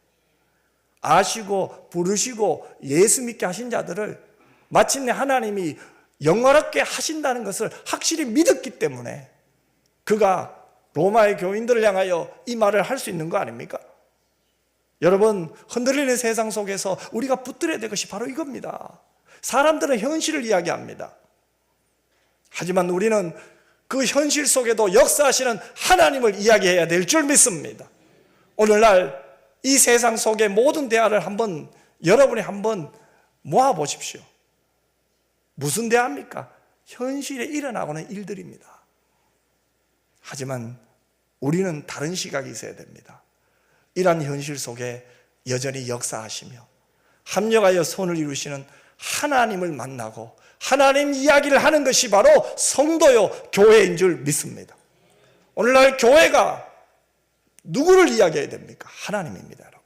아시고 부르시고 예수 믿게 하신 자들을 마침내 하나님이 영화롭게 하신다는 것을 확실히 믿었기 때문에 그가 로마의 교인들을 향하여 이 말을 할 수 있는 거 아닙니까? 여러분, 흔들리는 세상 속에서 우리가 붙들어야 될 것이 바로 이겁니다. 사람들은 현실을 이야기합니다. 하지만 우리는 그 현실 속에도 역사하시는 하나님을 이야기해야 될 줄 믿습니다. 오늘날 이 세상 속의 모든 대화를 여러분이 한번 모아보십시오. 무슨 대화입니까? 현실에 일어나고는 일들입니다. 하지만 우리는 다른 시각이 있어야 됩니다. 이러한 현실 속에 여전히 역사하시며 합력하여 선을 이루시는 하나님을 만나고 하나님 이야기를 하는 것이 바로 성도요 교회인 줄 믿습니다. 오늘날 교회가 누구를 이야기해야 됩니까? 하나님입니다, 여러분.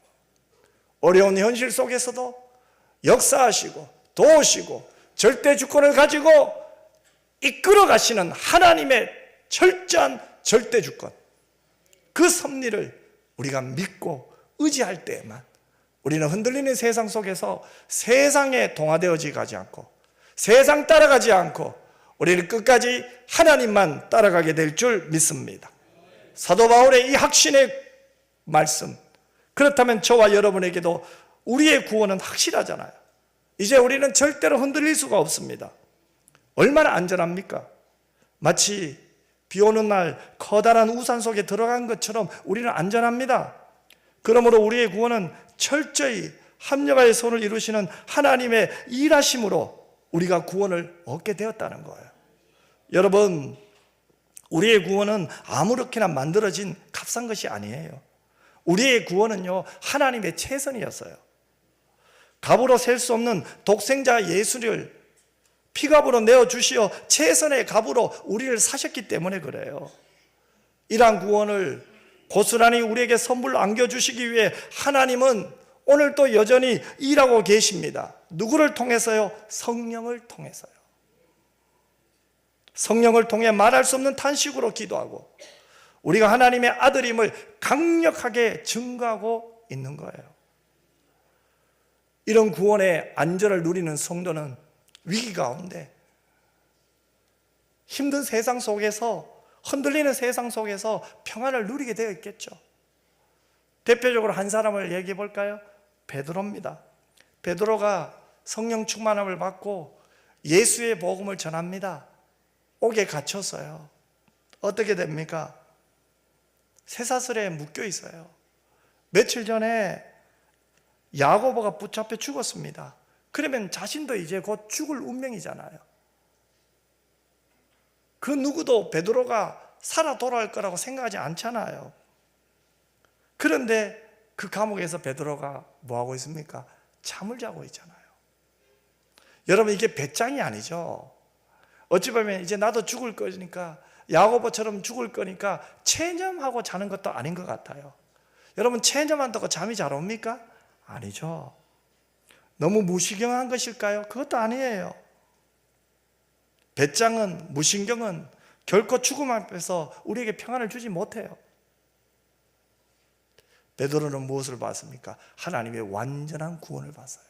어려운 현실 속에서도 역사하시고 도우시고 절대 주권을 가지고 이끌어 가시는 하나님의 철저한 절대 주권, 그 섭리를 우리가 믿고 의지할 때에만 우리는 흔들리는 세상 속에서 세상에 동화되어지 가지 않고 세상 따라가지 않고 우리는 끝까지 하나님만 따라가게 될 줄 믿습니다. 사도 바울의 이 확신의 말씀, 그렇다면 저와 여러분에게도 우리의 구원은 확실하잖아요. 이제 우리는 절대로 흔들릴 수가 없습니다. 얼마나 안전합니까? 마치 비 오는 날 커다란 우산 속에 들어간 것처럼 우리는 안전합니다. 그러므로 우리의 구원은 철저히 합력하여 손을 이루시는 하나님의 일하심으로 우리가 구원을 얻게 되었다는 거예요. 여러분, 우리의 구원은 아무렇게나 만들어진 값싼 것이 아니에요. 우리의 구원은요, 하나님의 최선이었어요. 값으로 셀 수 없는 독생자 예수를 피값으로 내어주시어 최선의 값으로 우리를 사셨기 때문에 그래요. 이러한 구원을 고스란히 우리에게 선물로 안겨주시기 위해 하나님은 오늘도 여전히 일하고 계십니다. 누구를 통해서요? 성령을 통해서요. 성령을 통해 말할 수 없는 탄식으로 기도하고 우리가 하나님의 아들임을 강력하게 증거하고 있는 거예요. 이런 구원의 안전을 누리는 성도는 위기 가운데 힘든 세상 속에서 흔들리는 세상 속에서 평안을 누리게 되어 있겠죠. 대표적으로 한 사람을 얘기해 볼까요? 베드로입니다. 베드로가 성령 충만함을 받고 예수의 복음을 전합니다. 옥에 갇혔어요. 어떻게 됩니까? 쇠사슬에 묶여 있어요. 며칠 전에 야고보가 붙잡혀 죽었습니다. 그러면 자신도 이제 곧 죽을 운명이잖아요. 그 누구도 베드로가 살아 돌아올 거라고 생각하지 않잖아요. 그런데 그 감옥에서 베드로가 뭐하고 있습니까? 잠을 자고 있잖아요. 여러분, 이게 배짱이 아니죠. 어찌 보면 이제 나도 죽을 거니까, 야고보처럼 죽을 거니까 체념하고 자는 것도 아닌 것 같아요. 여러분, 체념한다고 잠이 잘 옵니까? 아니죠. 너무 무시경한 것일까요? 그것도 아니에요. 배짱은, 무신경은 결코 죽음 앞에서 우리에게 평안을 주지 못해요. 베드로는 무엇을 봤습니까? 하나님의 완전한 구원을 봤어요.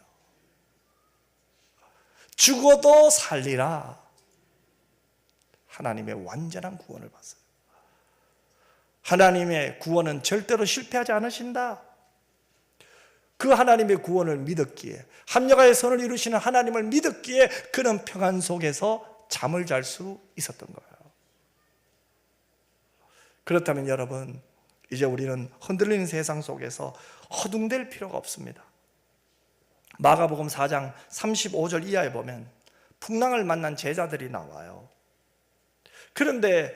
죽어도 살리라. 하나님의 완전한 구원을 봤어요. 하나님의 구원은 절대로 실패하지 않으신다. 그 하나님의 구원을 믿었기에, 합력하여 선을 이루시는 하나님을 믿었기에 그는 평안 속에서 잠을 잘 수 있었던 거예요. 그렇다면 여러분, 이제 우리는 흔들리는 세상 속에서 허둥댈 필요가 없습니다. 마가복음 4장 35절 이하에 보면 풍랑을 만난 제자들이 나와요. 그런데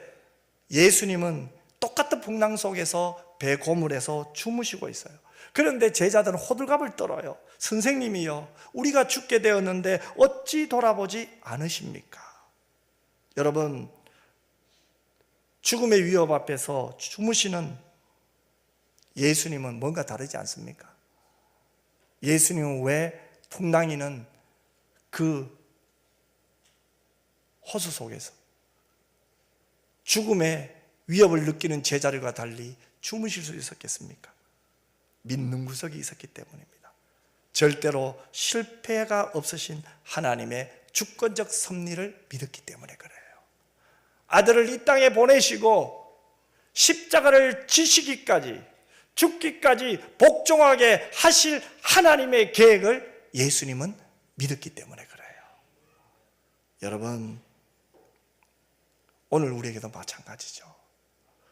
예수님은 똑같은 풍랑 속에서 배 고물에서 주무시고 있어요. 그런데 제자들은 호들갑을 떨어요. 선생님이요, 우리가 죽게 되었는데 어찌 돌아보지 않으십니까? 여러분, 죽음의 위협 앞에서 주무시는 예수님은 뭔가 다르지 않습니까? 예수님은 왜 풍랑이는 그 호수 속에서 죽음의 위협을 느끼는 제자들과 달리 주무실 수 있었겠습니까? 믿는 구석이 있었기 때문입니다. 절대로 실패가 없으신 하나님의 주권적 섭리를 믿었기 때문에 그래요. 아들을 이 땅에 보내시고 십자가를 지시기까지, 죽기까지 복종하게 하실 하나님의 계획을 예수님은 믿었기 때문에 그래요. 여러분, 오늘 우리에게도 마찬가지죠.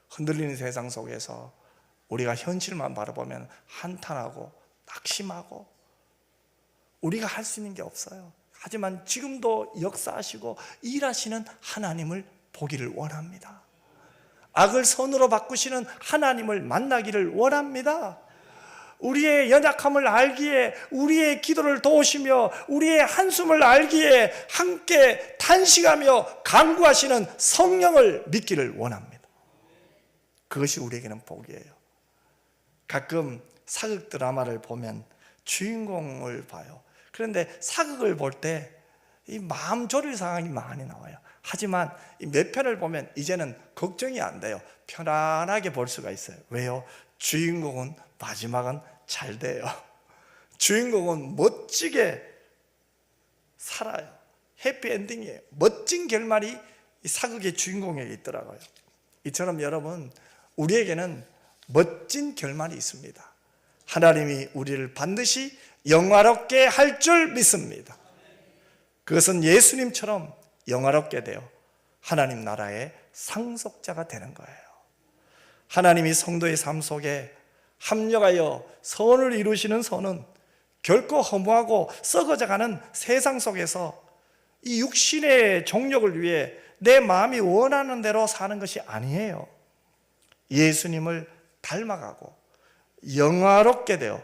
흔들리는 세상 속에서 우리가 현실만 바라보면 한탄하고 낙심하고 우리가 할 수 있는 게 없어요. 하지만 지금도 역사하시고 일하시는 하나님을 보기를 원합니다. 악을 선으로 바꾸시는 하나님을 만나기를 원합니다. 우리의 연약함을 알기에, 우리의 기도를 도우시며 우리의 한숨을 알기에 함께 탄식하며 간구하시는 성령을 믿기를 원합니다. 그것이 우리에게는 복이에요. 가끔 사극 드라마를 보면 주인공을 봐요. 그런데 사극을 볼 때 이 마음 졸일 상황이 많이 나와요. 하지만 몇 편을 보면 이제는 걱정이 안 돼요. 편안하게 볼 수가 있어요. 왜요? 주인공은 마지막은 잘 돼요. 주인공은 멋지게 살아요. 해피엔딩이에요. 멋진 결말이 이 사극의 주인공에게 있더라고요. 이처럼 여러분, 우리에게는 멋진 결말이 있습니다. 하나님이 우리를 반드시 영화롭게 할 줄 믿습니다. 그것은 예수님처럼 영화롭게 되어 하나님 나라에 상속자가 되는 거예요. 하나님이 성도의 삶 속에 합력하여 선을 이루시는 선은 결코 허무하고 썩어져가는 세상 속에서 이 육신의 종력을 위해 내 마음이 원하는 대로 사는 것이 아니에요. 예수님을 닮아가고 영화롭게 되어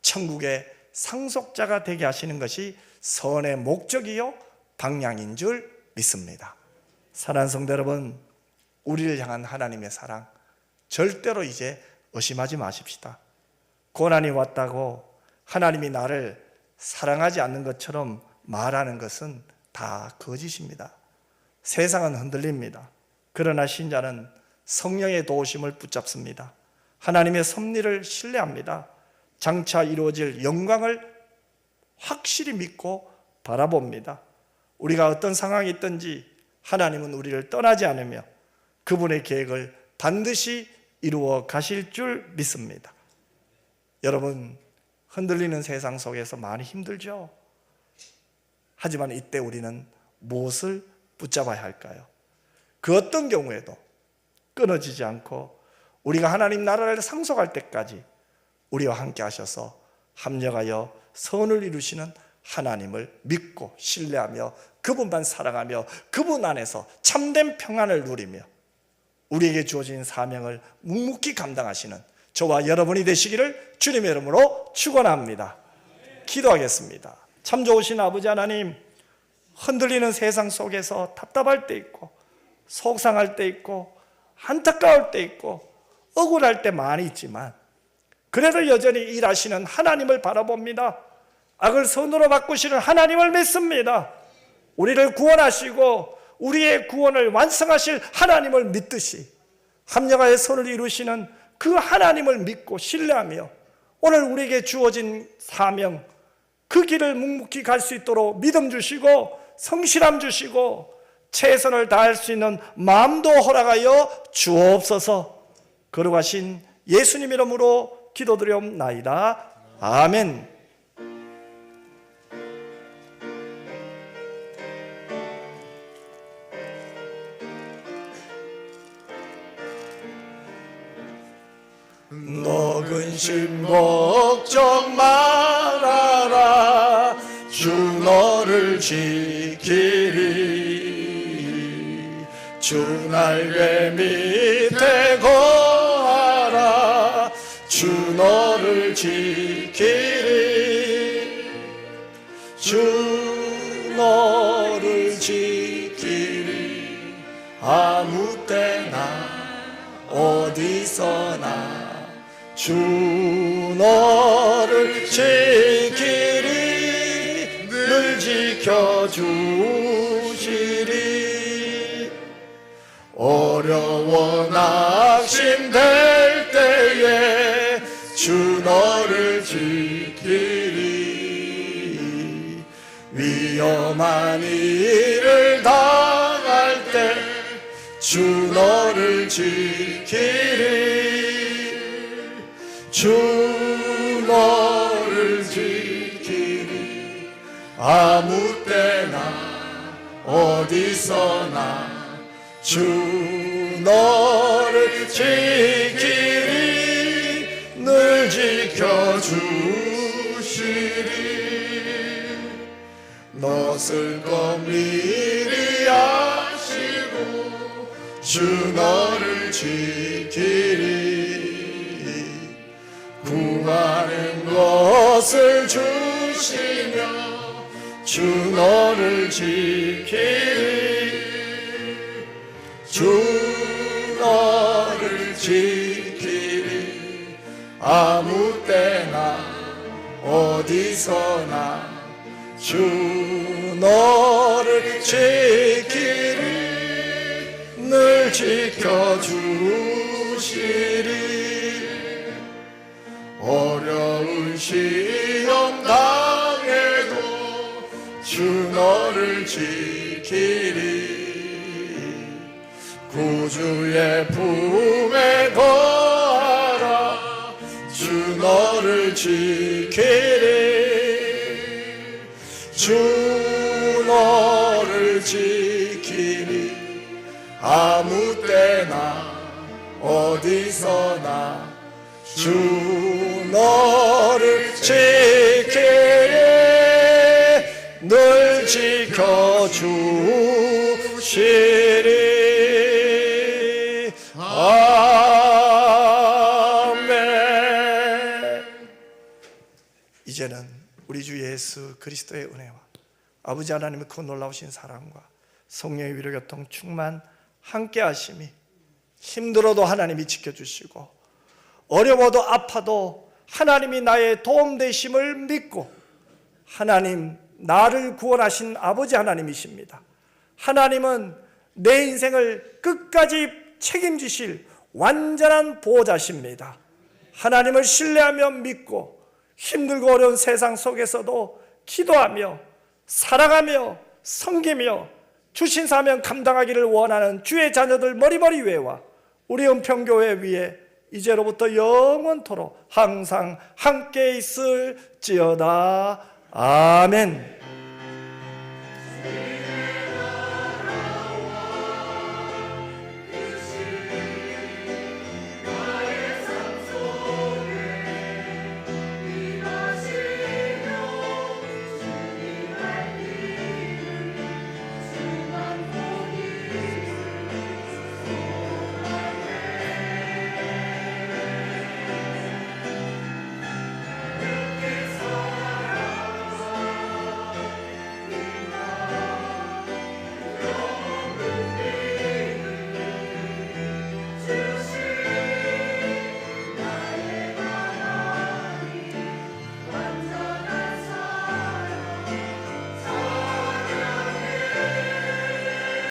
천국의 상속자가 되게 하시는 것이 선의 목적이요 방향인 줄 믿습니다. 사랑하는 성도 여러분, 우리를 향한 하나님의 사랑 절대로 이제 의심하지 마십시다. 고난이 왔다고 하나님이 나를 사랑하지 않는 것처럼 말하는 것은 다 거짓입니다. 세상은 흔들립니다. 그러나 신자는 성령의 도우심을 붙잡습니다. 하나님의 섭리를 신뢰합니다. 장차 이루어질 영광을 확실히 믿고 바라봅니다. 우리가 어떤 상황이 있든지 하나님은 우리를 떠나지 않으며 그분의 계획을 반드시 이루어 가실 줄 믿습니다. 여러분, 흔들리는 세상 속에서 많이 힘들죠? 하지만 이때 우리는 무엇을 붙잡아야 할까요? 그 어떤 경우에도 끊어지지 않고 우리가 하나님 나라를 상속할 때까지 우리와 함께 하셔서 합력하여 선을 이루시는 하나님을 믿고 신뢰하며 그분만 사랑하며 그분 안에서 참된 평안을 누리며 우리에게 주어진 사명을 묵묵히 감당하시는 저와 여러분이 되시기를 주님의 이름으로 축원합니다. 기도하겠습니다. 참 좋으신 아버지 하나님, 흔들리는 세상 속에서 답답할 때 있고 속상할 때 있고 안타까울 때 있고 억울할 때 많이 있지만 그래도 여전히 일하시는 하나님을 바라봅니다. 악을 선으로 바꾸시는 하나님을 믿습니다. 우리를 구원하시고 우리의 구원을 완성하실 하나님을 믿듯이 합력하여 선을 이루시는 그 하나님을 믿고 신뢰하며 오늘 우리에게 주어진 사명, 그 길을 묵묵히 갈 수 있도록 믿음 주시고 성실함 주시고 최선을 다할 수 있는 마음도 허락하여 주옵소서. 거룩하신 예수님 이름으로 기도드리옵나이다. 아멘. 너 근심 걱정 말아라. 주 너를 지키리. 주 날개 밑에 거하라. 주 너를 지키리. 주 너를 지키리. 아무 때나 어디서나 주 너를 지키리. 늘 지켜주시리. 어려워 낙심될 때에 주 너를 지키리. 위험한 일을 당할 때 주 너를 지키리. 주 너를 지키리. 아무 때나 어디서나 주 너를 지키리. 늘 지켜주시리. 너 쓸 것 미리 아시고 주 너를 지키리. 구하는 것을 주시며 주 너를 지키리. 주 너를 지키리. 아무 때나 어디서나 주 너를 지키리. 늘 지켜주시리. 어려운 시험 당해도 주 너를 지키리. 구주의 품에 거하라. 주 너를 지키리. 주 너를 지키리. 아무 있으나 주 너를 지키리 늘 지켜주시리. 아멘. 이제는 우리 주 예수 그리스도의 은혜와 아버지 하나님의 그 놀라우신 사랑과 성령의 위로 교통 충만 함께 하심이, 힘들어도 하나님이 지켜주시고 어려워도 아파도 하나님이 나의 도움 되심을 믿고, 하나님 나를 구원하신 아버지 하나님이십니다. 하나님은 내 인생을 끝까지 책임지실 완전한 보호자십니다. 하나님을 신뢰하며 믿고 힘들고 어려운 세상 속에서도 기도하며 사랑하며 섬기며 주신 사명 감당하기를 원하는 주의 자녀들 머리머리 위에와 우리 은평교회 위에 이제로부터 영원토록 항상 함께 있을지어다. 아멘.